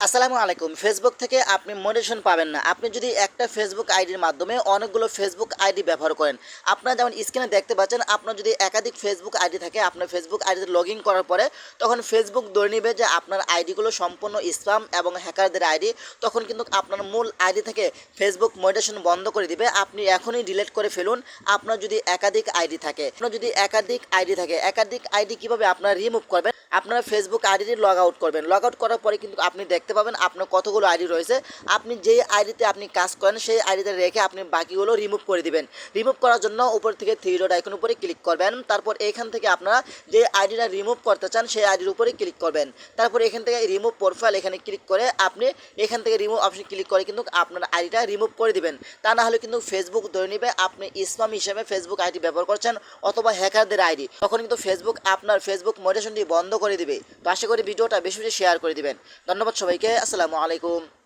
আসসালামু আলাইকুম। ফেসবুক থেকে আপনি মোটিভেশন পাবেন না। আপনি যদি একটা ফেসবুক আইডির মাধ্যমে অনেকগুলো ফেসবুক আইডি ব্যবহার করেন। আপনারা যেমন স্ক্রিনে দেখতে পাচ্ছেন, আপনার যদি একাধিক ফেসবুক আইডি থাকে, আপনার ফেসবুক আইডিতে লগইন করার পরে তখন ফেসবুক ধরে নিবে যে আপনার আইডিগুলো সম্পূর্ণ স্প্যাম এবং হ্যাকারদের আইডি। তখন কিন্তু আপনার মূল আইডি থেকে ফেসবুক মোটিভেশন বন্ধ করে দিবে। আপনি এখনই ডিলিট করে ফেলুন। আপনার যদি একাধিক আইডি থাকে, একাধিক আইডি কিভাবে আপনারা রিমুভ করবেন? আপনারা ফেসবুক আইডিটি লগ আউট করবেন। লগ আউট করার পরে কিন্তু আপনি দেখতে পাবেন আপনার কতগুলো আইডি রয়েছে। আপনি যেই আইডিতে আপনি কাজ করেন সেই আইডিতে রেখে আপনি বাকিগুলো রিমুভ করে দিবেন। রিমুভ করার জন্য উপর থেকে থ্রি ডট আইকন উপরে ক্লিক করবেন। তারপর এখান থেকে আপনারা যে আইডিটা রিমুভ করতে চান সেই আইডির উপরে ক্লিক করবেন। তারপর এখান থেকে রিমুভ প্রোফাইল এখানে ক্লিক করে আপনি এখান থেকে রিমুভ অপশন ক্লিক করে কিন্তু আপনার আইডিটা রিমুভ করে দিবেন। তা না হলে কিন্তু ফেসবুক ধরে নেবে আপনি স্প্যাম হিসেবে ফেসবুক আইডি ব্যবহার করছেন অথবা হ্যাকারদের আইডি। তখন কিন্তু ফেসবুক আপনার ফেসবুক মোটিভেশনটি বন্ধ করে দিবে। তো আশা করি ভিডিওটা বেশি বেশি শেয়ার করে দিবেন। ধন্যবাদ সবাইকে। আসসালামু আলাইকুম।